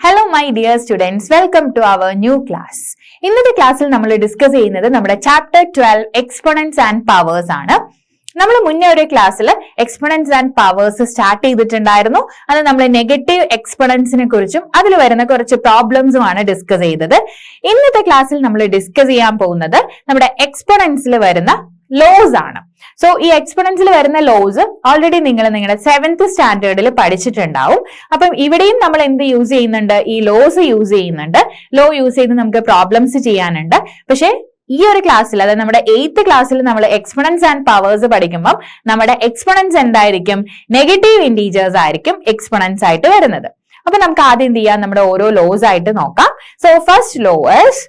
Hello my dear students, welcome to our new class. ഇന്നത്തെ ക്ലാസ്സിൽ നമ്മൾ ഡിസ്കസ് ചെയ്യുന്നത് നമ്മുടെ ചാപ്റ്റർ 12 എക്സ്പോണൻസ് ആൻഡ് പവേഴ്സ് ആണ്. നമ്മൾ മുന്നേ ഒരു ക്ലാസ്സിൽ എക്സ്പോണൻസ് ആൻഡ് പവേഴ്സ് സ്റ്റാർട്ട് ചെയ്തിട്ടുണ്ടായിരുന്നു. അത് നമ്മൾ നെഗറ്റീവ് എക്സ്പോണൻസിനെ കുറിച്ചും അതിൽ വരുന്ന കുറച്ച് പ്രോബ്ലംസും ആണ് ഡിസ്കസ് ചെയ്തത്. ഇന്നത്തെ ക്ലാസ്സിൽ നമ്മൾ ഡിസ്കസ് ചെയ്യാൻ പോകുന്നത് നമ്മുടെ എക്സ്പോണൻസിൽ വരുന്ന ലോസ് ആണ്. സോ ഈ എക്സ്പോണൻസിൽ വരുന്ന ലോസ് ഓൾറെഡി നിങ്ങൾ നിങ്ങളുടെ 7th സ്റ്റാൻഡേർഡിൽ പഠിച്ചിട്ടുണ്ടാവും. അപ്പം ഇവിടെയും നമ്മൾ എന്ത് യൂസ് ചെയ്യുന്നുണ്ട്? ഈ ലോസ് യൂസ് ചെയ്യുന്നുണ്ട്. ലോ യൂസ് ചെയ്ത് നമുക്ക് പ്രോബ്ലംസ് ചെയ്യാനുണ്ട്. പക്ഷേ ഈ ഒരു ക്ലാസ്സിൽ, അതായത് നമ്മുടെ 8th ക്ലാസ്സിൽ നമ്മൾ എക്സ്പോണൻസ് ആൻഡ് പവേഴ്സ് പഠിക്കുമ്പോൾ നമ്മുടെ എക്സ്പോണൻസ് എന്തായിരിക്കും? നെഗറ്റീവ് ഇൻറ്റീജേഴ്സ് ആയിരിക്കും എക്സ്പോണൻസ് ആയിട്ട് വരുന്നത്. അപ്പൊ നമുക്ക് ആദ്യം എന്ത് ചെയ്യാം? നമ്മുടെ ഓരോ ലോസ് ആയിട്ട് നോക്കാം. So first law is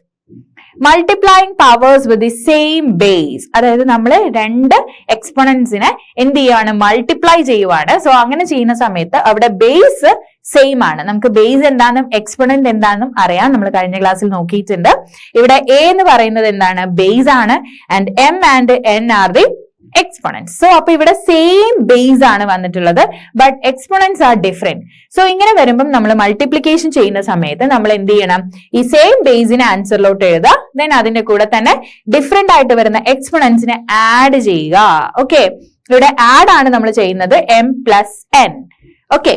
multiplying powers with the same base. അതായത് നമ്മൾ രണ്ട് എക്സ്പോണൻസിനെ എന്ത് ചെയ്യാണ്? മൾട്ടിപ്ലൈ ചെയ്യുവാണ്. സോ അങ്ങനെ ചെയ്യുന്ന സമയത്ത് അവിടെ ബേസ് സെയിം ആണ്. നമുക്ക് ബേസ് എന്താണെന്നും എക്സ്പോണന്റ് എന്താണെന്നും അറിയാം. നമ്മൾ കഴിഞ്ഞ ക്ലാസ്സിൽ നോക്കിയിട്ടുണ്ട്. ഇവിടെ എ എന്ന് പറയുന്നത് എന്താണ്? ബേസ് ആണ്. And M and N are the exponents. So അപ്പൊ ഇവിടെ സെയിം ബേസ് ആണ് വന്നിട്ടുള്ളത്, but exponents are different. So ഇങ്ങനെ വരുമ്പം നമ്മൾ മൾട്ടിപ്ലിക്കേഷൻ ചെയ്യുന്ന സമയത്ത് നമ്മൾ എന്ത് ചെയ്യണം? ഈ സെയിം ബേസിനെ ആൻസറിലോട്ട് എഴുതുക. ദെൻ അതിന്റെ കൂടെ തന്നെ ഡിഫറെന്റ് ആയിട്ട് വരുന്ന എക്സ്പോണൻസിനെ ആഡ് ചെയ്യുക. ഓക്കെ, ഇവിടെ ആഡ് ആണ് നമ്മൾ ചെയ്യുന്നത്, M plus N. Okay,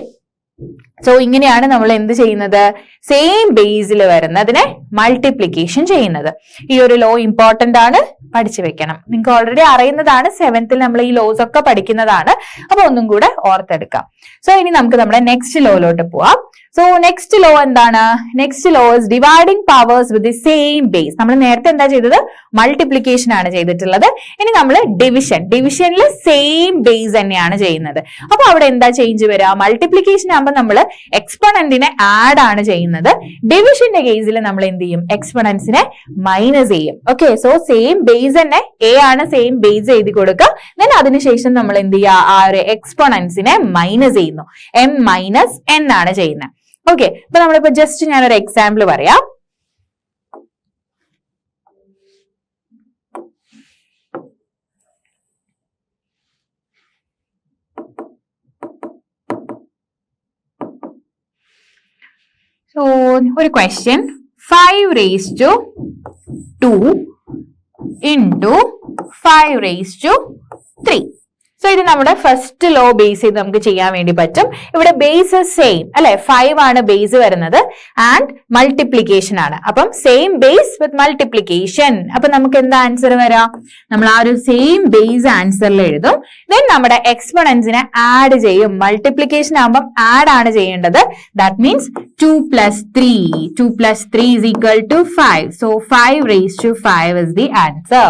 so ഇങ്ങനെയാണ് നമ്മൾ എന്ത് ചെയ്യുന്നത്? സെയിം ബേസിൽ വരുന്നതിനെ മൾട്ടിപ്ലിക്കേഷൻ ചെയ്യുന്നത്. ഈ ഒരു ലോ ഇമ്പോർട്ടന്റ് ആണ്, പഠിച്ചു വെക്കണം. നിങ്ങൾക്ക് ഓൾറെഡി അറിയുന്നതാണ്, 7th നമ്മൾ ഈ ലോസ് ഒക്കെ പഠിക്കുന്നതാണ്. അപ്പൊ ഒന്നും കൂടെ ഓർത്തെടുക്കാം. സോ ഇനി നമുക്ക് നമ്മുടെ നെക്സ്റ്റ് ലോയിലോട്ട് പോവാം. സോ നെക്സ്റ്റ് ലോ എന്താണ്? Next law is dividing powers with the same base. നമ്മൾ നേരത്തെ എന്താ ചെയ്തത്? മൾട്ടിപ്ലിക്കേഷൻ ആണ് ചെയ്തിട്ടുള്ളത്. ഇനി നമ്മൾ ഡിവിഷനിൽ സെയിം ബേസ് തന്നെയാണ് ചെയ്യുന്നത്. അപ്പൊ അവിടെ എന്താ ചേഞ്ച് വരിക? മൾട്ടിപ്ലിക്കേഷൻ ആകുമ്പോൾ നമ്മൾ എക്സ്പോണന്റിനെ ആഡ് ആണ് ചെയ്യുന്നത്. ഡിവിഷന്റെ കേസിൽ നമ്മൾ എന്ത് ചെയ്യും? എക്സ്പോണൻസിനെ മൈനസ് ചെയ്യും. ഓക്കെ, സോ സെയിം ബേസ് തന്നെ എ ആണ്, സെയിം ബേസ് എഴുതി കൊടുക്കുക. ദെൻ അതിനുശേഷം നമ്മൾ എന്ത് ചെയ്യുക? ആ ഒരു എക്സ്പോണൻസിനെ മൈനസ് ചെയ്യുന്നു. എം മൈനസ് എൻ ആണ് ചെയ്യുന്നത്. ഓക്കെ, അപ്പൊ നമ്മളിപ്പോ ജസ്റ്റ് ഞാനൊരു എക്സാമ്പിൾ പറയാം. So, ഒരു question 5 raised to 2 into 5 raised to 3. So ഇത് നമ്മുടെ ഫസ്റ്റ് ലോ ബേസ് ചെയ്ത് നമുക്ക് ചെയ്യാൻ വേണ്ടി പറ്റും. ഇവിടെ ബേസ് സെയിം അല്ലെ, 5 ആണ് ബേസ് വരുന്നത് ആൻഡ് മൾട്ടിപ്ലിക്കേഷൻ ആണ്. അപ്പം സെയിം ബേസ് വിത്ത് മൾട്ടിപ്ലിക്കേഷൻ. അപ്പൊ നമുക്ക് എന്താ ആൻസർ വരാം? നമ്മൾ ആ ഒരു സെയിം ബേസ് ആൻസറിൽ എഴുതും. ദെൻ നമ്മുടെ എക്സ്പോണൻസിനെ ആഡ് ചെയ്യും. മൾട്ടിപ്ലിക്കേഷൻ ആകുമ്പോൾ ആഡ് ആണ് ചെയ്യേണ്ടത്. That means 2 plus 3. 2 plus 3 is equal to 5. So 5 raised to 5 is the answer.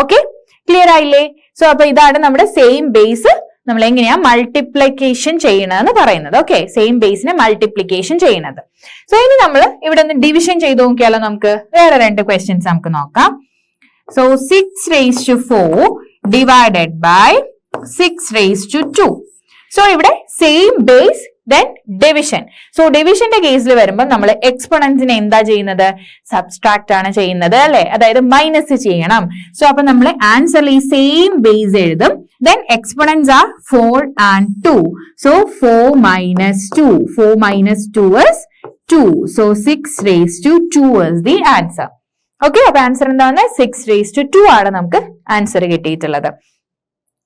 Okay, clear ആയില്ലേ? സോ അപ്പൊ ഇതാണ് നമ്മുടെ സെയിം ബേസ് നമ്മൾ എങ്ങനെയാ മൾട്ടിപ്ലിക്കേഷൻ ചെയ്യണമെന്ന് പറയുന്നത്. ഓക്കെ, സെയിം ബേസിനെ മൾട്ടിപ്ലിക്കേഷൻ ചെയ്യുന്നത്. സോ ഇനി നമ്മൾ ഇവിടെ നിന്ന് ഡിവിഷൻ ചെയ്ത് നോക്കിയാലോ? നമുക്ക് വേറെ 2 ക്വസ്റ്റ്യൻസ് നമുക്ക് നോക്കാം. So 6 raised to 4 divided by 6 raised to 2. So ഇവിടെ same base then division. So ഡിവിഷന്റെ കേസിൽ വരുമ്പോൾ നമ്മൾ എക്സ്പോണൻസിനെ എന്താ ചെയ്യുന്നത്? സബ്സ്ട്രാക്ട് ആണ് ചെയ്യുന്നത് അല്ലെ, അതായത് മൈനസ് ചെയ്യണം. സോ അപ്പൊ നമ്മൾ ആൻസറിൽ ഈ സെയിം ബേസ് എഴുതും. Then exponents are 4 and 2. So 4 minus 2. 4 minus 2 is 2. So 6 raised to 2 is the answer. Okay, അപ്പൊ ആൻസർ എന്താണ്? 6 raised to 2 ആണ് നമുക്ക് ആൻസർ കിട്ടിയിട്ടുള്ളത്.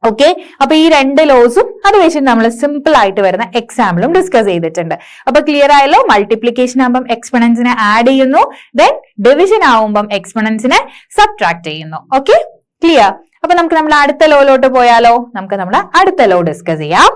ഓക്കെ, അപ്പൊ ഈ 2 ലോസും അത് വെച്ച് നമ്മൾ സിമ്പിൾ ആയിട്ട് വരുന്ന എക്സാമ്പിളും ഡിസ്കസ് ചെയ്തിട്ടുണ്ട്. അപ്പൊ ക്ലിയർ ആയല്ലോ? മൾട്ടിപ്ലിക്കേഷൻ ആകുമ്പോൾ എക്സ്പോണൻസിനെ ആഡ് ചെയ്യുന്നു, ദെൻ ഡിവിഷൻ ആവുമ്പം എക്സ്പോണൻസിനെ സബ്ട്രാക്ട് ചെയ്യുന്നു. Okay, clear? അപ്പൊ നമുക്ക് നമ്മൾ അടുത്ത ലോയിലോട്ട് പോയാലോ? നമുക്ക് നമ്മൾ അടുത്ത ലോ ഡിസ്കസ് ചെയ്യാം.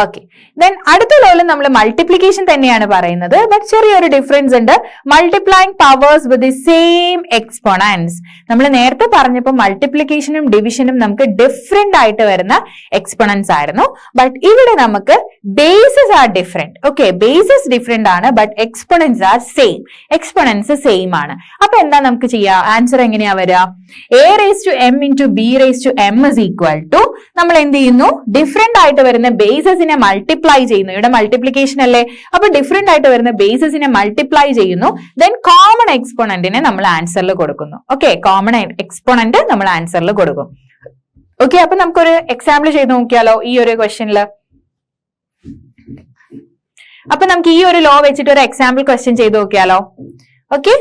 ഓക്കെ, ദെൻ അടുത്ത ലോയിൽ നമ്മൾ മൾട്ടിപ്ലിക്കേഷൻ തന്നെയാണ് പറയുന്നത്, ബട്ട് ചെറിയൊരു ഡിഫറൻസ് ഉണ്ട്. Multiplying powers with the same exponents. നമ്മൾ നേരത്തെ പറഞ്ഞപ്പോൾ മൾട്ടിപ്ലിക്കേഷനും ഡിവിഷനും നമുക്ക് ഡിഫറെന്റ് ആയിട്ട് വരുന്ന എക്സ്പോണൻസ് ആയിരുന്നു. ബട്ട് ഇവിടെ നമുക്ക് bases are different. Okay, bases different ആണ്, but exponents are same. Exponents same ആണ്. അപ്പൊ എന്താ നമുക്ക് ചെയ്യാം? ആൻസർ എങ്ങനെയാ വരിക? a raised to m into b raised to m is equal to, നമ്മൾ എന്ത് ചെയ്യുന്നു? ഡിഫറെന്റ് ആയിട്ട് വരുന്ന ബേസസിനെ മൾട്ടിപ്ലൈ ചെയ്യുന്നു. ഇവിടെ മൾട്ടിപ്ലിക്കേഷൻ അല്ലേ, അപ്പൊ ഡിഫറെന്റ് ആയിട്ട് വരുന്ന ബേസസിനെ മൾട്ടിപ്ലൈ ചെയ്യുന്നു. ദെൻ കോമൺ എക്സ്പോണന്റിനെ നമ്മൾ ആൻസറിൽ കൊടുക്കുന്നു. ഓക്കെ, കോമൺ എക്സ്പോണന്റ് നമ്മൾ ആൻസറിൽ കൊടുക്കും. ഓക്കെ, അപ്പൊ നമുക്കൊരു എക്സാമ്പിൾ ചെയ്ത് നോക്കിയാലോ ഈ ഒരു ക്വസ്റ്റ്യനിൽ. അപ്പൊ നമുക്ക് ഈ ഒരു ലോ വെച്ചിട്ട് ഒരു എക്സാമ്പിൾ ക്വസ്റ്റ്യൻ ചെയ്ത് നോക്കിയാലോ. Okay,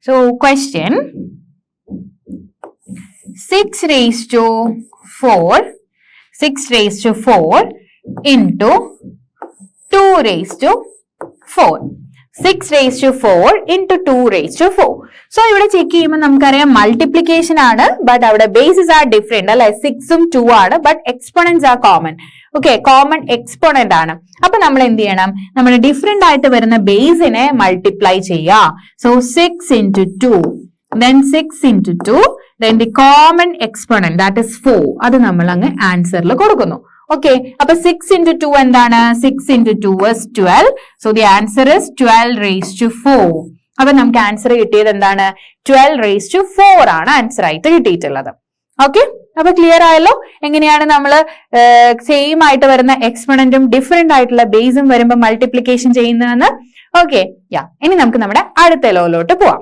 so question 6 raised to 4 into 2 raised to 4. 6 raised to 4 into 2 raised to 4. So ഇവിടെ ചെക്ക് ചെയ്യുമ്പോൾ നമുക്കറിയാം മൾട്ടിപ്ലിക്കേഷൻ ആണ്, ബട്ട് അവിടെ ബേസസ് ആർ ഡിഫറെന്റ് അല്ലെ. 6ഉം 2 ആണ്, but exponents are common. Okay, common exponent ആണ്. അപ്പൊ നമ്മൾ എന്ത് ചെയ്യണം, നമ്മുടെ ഡിഫറെന്റ് ആയിട്ട് വരുന്ന ബേസിനെ മൾട്ടിപ്ലൈ ചെയ്യുക. So 6 into 2, then 6 into 2, then the common exponent that is 4. അത് നമ്മൾ അങ്ങ് ആൻസറിൽ കൊടുക്കുന്നു. ഓക്കെ, അപ്പൊ 6 into 2 എന്താണ്? 6 into 2 is 12. So the answer is 12 raised to 4. അപ്പൊ നമുക്ക് ആൻസർ കിട്ടിയത് എന്താണ്? 12 raised to 4 ആണ് ആൻസർ ആയിട്ട് കിട്ടിയിട്ടുള്ളത്. ഓക്കെ, അപ്പൊ ക്ലിയർ ആയല്ലോ എങ്ങനെയാണ് നമ്മൾ സെയിം ആയിട്ട് വരുന്ന എക്സ്പോണന്റും ഡിഫറെന്റ് ആയിട്ടുള്ള ബേസും വരുമ്പോൾ മൾട്ടിപ്ലിക്കേഷൻ ചെയ്യുന്നതെന്ന്. ഓക്കെ, ഇനി നമുക്ക് നമ്മുടെ അടുത്ത ലോയിലോട്ട് പോവാം.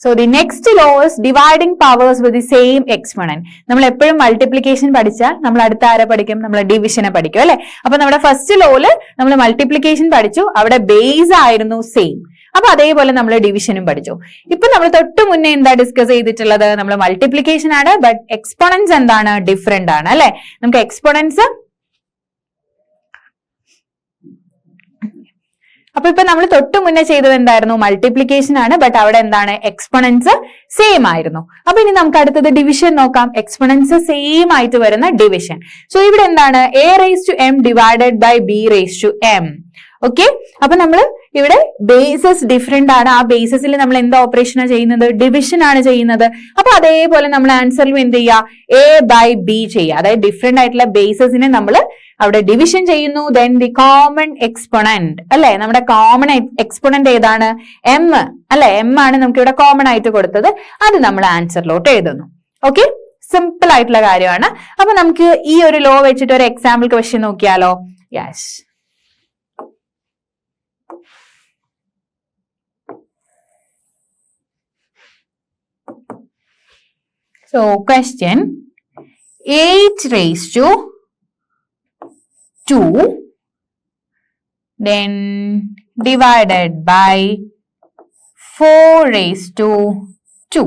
So the next law is dividing powers with the same exponent. നമ്മൾ എപ്പോഴും മൾട്ടിപ്ലിക്കേഷൻ പഠിച്ചാൽ നമ്മൾ അടുത്ത ആരെ പഠിക്കും? നമ്മൾ ഡിവിഷനെ പഠിക്കും അല്ലെ. അപ്പൊ നമ്മുടെ ഫസ്റ്റ് ലോയില് നമ്മൾ മൾട്ടിപ്ലിക്കേഷൻ പഠിച്ചു, അവിടെ ബേസ് ആയിരുന്നു സെയിം. അപ്പൊ അതേപോലെ നമ്മൾ ഡിവിഷനും പഠിച്ചു. ഇപ്പൊ നമ്മൾ തൊട്ട് മുന്നേ എന്താ ഡിസ്കസ് ചെയ്തിട്ടുള്ളത്? നമ്മൾ മൾട്ടിപ്ലിക്കേഷൻ ആണ്, ബട്ട് എക്സ്പോണൻസ് എന്താണ്? ഡിഫറെന്റ് ആണ് അല്ലെ. നമുക്ക് എക്സ്പോണൻസ് അപ്പൊ ഇപ്പൊ നമ്മൾ തൊട്ട് മുന്നേ ചെയ്തത് എന്തായിരുന്നു? മൾട്ടിപ്ലിക്കേഷൻ ആണ്, ബട്ട് അവിടെ എന്താണ്? എക്സ്പോണൻസ് സെയിം ആയിരുന്നു. അപ്പൊ ഇനി നമുക്ക് അടുത്തത് ഡിവിഷൻ നോക്കാം. എക്സ്പോണൻസ് സെയിം ആയിട്ട് വരുന്ന ഡിവിഷൻ. സോ ഇവിടെ എന്താണ്? a raised to m divided by b raised to m. Okay, അപ്പൊ നമ്മൾ ഇവിടെ ബേസസ് ഡിഫറെന്റ് ആണ്. ആ ബേസസിൽ നമ്മൾ എന്താ ഓപ്പറേഷനാണ് ചെയ്യുന്നത്? ഡിവിഷൻ ആണ് ചെയ്യുന്നത്. അപ്പൊ അതേപോലെ നമ്മൾ ആൻസറിലും എന്ത് ചെയ്യുക? a by b ചെയ്യുക. അതായത് ഡിഫറെന്റ് ആയിട്ടുള്ള ബേസസിനെ നമ്മൾ അവിടെ ഡിവിഷൻ ചെയ്യുന്നു. ദെൻ ദി കോമൺ എക്സ്പോണന്റ് അല്ലെ. നമ്മുടെ കോമൺ എക്സ്പോണന്റ് ഏതാണ്? m അല്ലെ. m ആണ് നമുക്ക് ഇവിടെ കോമൺ ആയിട്ട് കൊടുത്തത്. അത് നമ്മൾ ആൻസറിലോട്ട് എഴുതുന്നു. ഓക്കെ, സിമ്പിൾ ആയിട്ടുള്ള കാര്യമാണ്. അപ്പൊ നമുക്ക് ഈ ഒരു ലോ വെച്ചിട്ട് ഒരു എക്സാമ്പിൾ ക്വസ്റ്റ്യൻ നോക്കിയാലോ. Yes, so question 8 raised to 2 then divided by 4 raised to 2.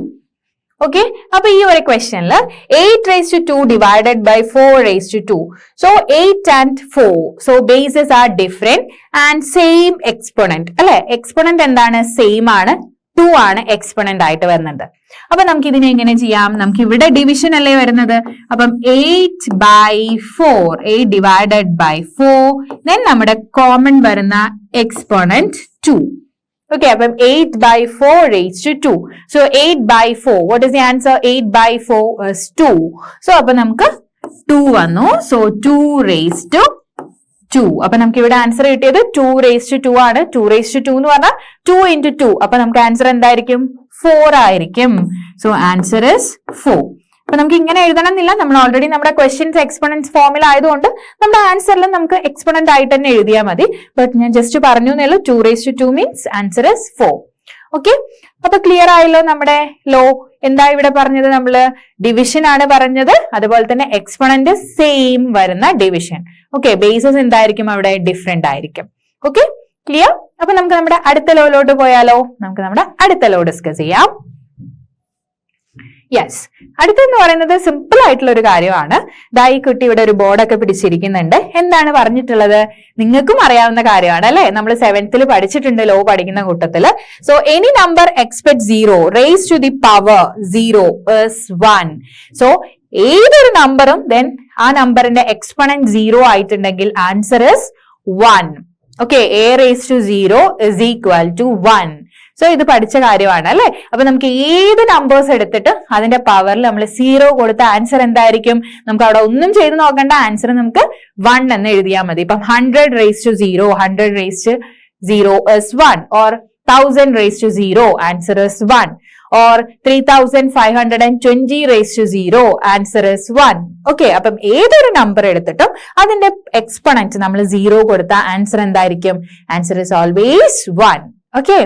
Okay, അപ്പൊ ഈ ഒരു ക്വസ്റ്റ്യനില് 8 raised to 2 divided by 4 raised to 2. So 8 and 4. So bases are different and same exponent അല്ലെ. എക്സ്പോണന്റ് എന്താണ്? സെയിം ആണ്. 2 ആണ് എക്സ്പോണന്റ് ആയിട്ട് വരുന്നത്. അപ്പൊ നമുക്ക് ഇതിനെ എങ്ങനെ ചെയ്യാം? നമുക്ക് ഇവിടെ ഡിവിഷൻ അല്ലേ വരുന്നത്. അപ്പം 8 by 4, 8 divided by 4, then നമ്മുടെ കോമൺ വരുന്ന എക്സ്പോണന്റ് 2. Okay, അപ്പം 8 by 4 raised to 2. So 8 by 4, what is the answer? 8 by 4 is 2. So അപ്പൊ നമുക്ക് 2 വന്നു. So 2 raised to 2. അപ്പൊ നമുക്ക് ഇവിടെ ആൻസർ കിട്ടിയത് 2 raised to 2 ആണ്. 2 raised to 2 എന്ന് പറഞ്ഞാൽ 2 into 2. അപ്പൊ നമുക്ക് ആൻസർ എന്തായിരിക്കും? 4 ആയിരിക്കും. So answer is 4. അപ്പൊ നമുക്ക് ഇങ്ങനെ എഴുതണമെന്നില്ല. നമ്മൾ ഓൾറെഡി നമ്മുടെ ക്വസ്റ്റ്യൻസ് എക്സ്പോണൻസ് ഫോമിൽ ആയതുകൊണ്ട് നമ്മുടെ ആൻസറിൽ നമുക്ക് എക്സ്പോണന്റ് ആയിട്ട് തന്നെ എഴുതിയാൽ മതി. ബട്ട് ഞാൻ ജസ്റ്റ് പറഞ്ഞു എന്നേ. 2 raised to 2 means answer is 4. Okay, അപ്പൊ ക്ലിയർ ആയല്ലോ നമ്മുടെ ലോ. എന്താ ഇവിടെ പറഞ്ഞത്? നമ്മള് ഡിവിഷൻ ആണ് പറഞ്ഞത്. അതുപോലെ തന്നെ എക്സ്പോണന്റ് സെയിം വരുന്ന ഡിവിഷൻ. ഓക്കെ, ബേസസ് എന്തായിരിക്കും? അവിടെ ഡിഫറെന്റ് ആയിരിക്കും. Okay, clear? അപ്പൊ നമുക്ക് നമ്മുടെ അടുത്ത ലോയിലോട്ട് പോയാലോ. നമുക്ക് നമ്മുടെ അടുത്ത ലോ ഡിസ്കസ് ചെയ്യാം. യെസ്, അടുത്തെന്ന് പറയുന്നത് സിമ്പിൾ ആയിട്ടുള്ള ഒരു കാര്യമാണ്. ദാ ഈ കുട്ടി ഇവിടെ ഒരു ബോർഡൊക്കെ പിടിച്ചിരിക്കുന്നുണ്ട്. എന്താണ് പറഞ്ഞിട്ടുള്ളത്? നിങ്ങൾക്കും അറിയാവുന്ന കാര്യമാണ് അല്ലെ. നമ്മൾ 7th പഠിച്ചിട്ടുണ്ട് ലോ പഠിക്കുന്ന കൂട്ടത്തില്. So any number except 0 raise to the power 0 is 1. So ഏതൊരു നമ്പറും ദെൻ ആ നമ്പറിന്റെ എക്സ്പോണന്റ് 0 ആയിട്ടുണ്ടെങ്കിൽ answer is 1. Okay, a raised to 0 is equal to 1. So ഇത് പഠിച്ച കാര്യമാണ് അല്ലെ. അപ്പൊ നമുക്ക് ഏത് നമ്പേഴ്സ് എടുത്തിട്ട് അതിന്റെ പവറിൽ നമ്മൾ 0 കൊടുത്ത ആൻസർ എന്തായിരിക്കും? നമുക്ക് അവിടെ ഒന്നും ചെയ്ത് നോക്കേണ്ട. ആൻസർ നമുക്ക് 1 എന്ന് എഴുതിയാൽ മതി. ഇപ്പം 100 raised to 0, 100 raised to 0 is 1. or 1000 raised to 0, answer is 1. or 3520 raised to 0. Answer is 1. Okay, അപ്പം ഏതൊരു നമ്പർ എടുത്തിട്ടും അതിന്റെ എക്സ്പൊണന്റ് നമ്മൾ 0 കൊടുത്താൽ ആൻസർ എന്തായിരിക്കും? Answer is always 1. ഓക്കെ,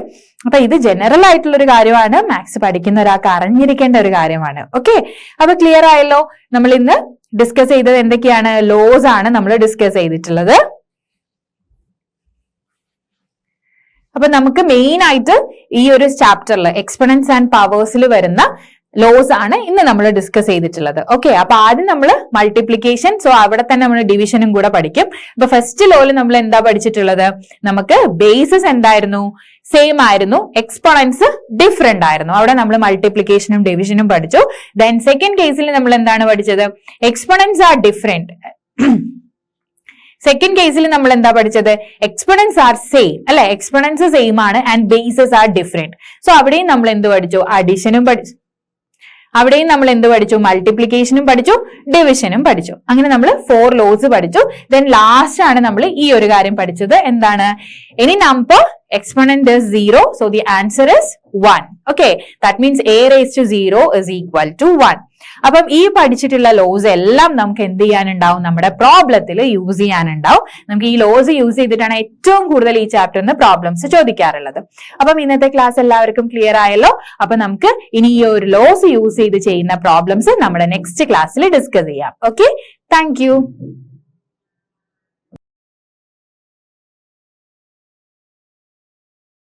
അപ്പൊ ഇത് ജനറൽ ആയിട്ടുള്ള ഒരു കാര്യമാണ്, മാത്സ് പഠിക്കുന്ന ഒരാൾക്ക് അറിഞ്ഞിരിക്കേണ്ട ഒരു കാര്യമാണ്. ഓക്കെ, അപ്പൊ ക്ലിയർ ആയല്ലോ? നമ്മൾ ഇന്ന് ഡിസ്കസ് ചെയ്തത് എന്തൊക്കെയാണ്? ലോസ് ആണ് നമ്മൾ ഡിസ്കസ് ചെയ്തിട്ടുള്ളത്. അപ്പൊ നമുക്ക് മെയിൻ ആയിട്ട് ഈ ഒരു ചാപ്റ്ററിൽ എക്സ്പൊണൻസ് ആൻഡ് പവേഴ്സിൽ വരുന്ന ലോസ് ആണ് ഇന്ന് നമ്മൾ ഡിസ്കസ് ചെയ്തിട്ടുള്ളത്. ഓക്കെ, അപ്പൊ ആദ്യം നമ്മൾ മൾട്ടിപ്ലിക്കേഷൻ, സോ അവിടെ തന്നെ നമ്മൾ ഡിവിഷനും കൂടെ പഠിക്കും. അപ്പൊ ഫസ്റ്റ് ലോയിൽ നമ്മൾ എന്താ പഠിച്ചിട്ടുള്ളത്? നമുക്ക് ബേസസ് എന്തായിരുന്നു? സെയിം ആയിരുന്നു, എക്സ്പൊണൻസ് ഡിഫറെന്റ് ആയിരുന്നു. അവിടെ നമ്മൾ മൾട്ടിപ്ലിക്കേഷനും ഡിവിഷനും പഠിച്ചു. ദെൻ സെക്കൻഡ് കേസിൽ നമ്മൾ എന്താണ് പഠിച്ചത്? എക്സ്പൊണൻസ് ആർ ഡിഫറെന്റ്. സെക്കൻഡ് കേസിൽ നമ്മൾ എന്താ പഠിച്ചത്? എക്സ്പൊണൻസ് ആർ സെയിം, അല്ലെ? എക്സ്പൊണൻസ് സെയിം ആണ് and bases are different. So അവിടെയും നമ്മൾ എന്ത് പഠിച്ചു? അഡീഷനും പഠിച്ചു. അവിടെയും നമ്മൾ എന്ത് പഠിച്ചു? മൾട്ടിപ്ലിക്കേഷനും പഠിച്ചു, ഡിവിഷനും പഠിച്ചു. അങ്ങനെ നമ്മൾ 4 ലോസ് പഠിച്ചു. ദെൻ ലാസ്റ്റ് ആണ് നമ്മൾ ഈ ഒരു കാര്യം പഠിച്ചത്. എന്താണ്? Any number exponent is 0, so the answer is 1. Okay, that means a raised to 0 is equal to 1. അപ്പം ഈ പഠിച്ചിട്ടുള്ള ലോസ് എല്ലാം നമുക്ക് എന്ത് ചെയ്യാനുണ്ടാവും? നമ്മുടെ പ്രോബ്ലത്തിൽ യൂസ് ചെയ്യാനുണ്ടാവും. നമുക്ക് ഈ ലോസ് യൂസ് ചെയ്തിട്ടാണ് ഏറ്റവും കൂടുതൽ ഈ ചാപ്റ്ററിന് പ്രോബ്ലംസ് ചോദിക്കാറുള്ളത്. അപ്പം ഇന്നത്തെ ക്ലാസ് എല്ലാവർക്കും ക്ലിയർ ആയല്ലോ? അപ്പൊ നമുക്ക് ഇനി ഈ ഒരു ലോസ് യൂസ് ചെയ്ത് ചെയ്യുന്ന പ്രോബ്ലംസ് നമ്മുടെ നെക്സ്റ്റ് ക്ലാസ്സിൽ ഡിസ്കസ് ചെയ്യാം. Okay, thank you.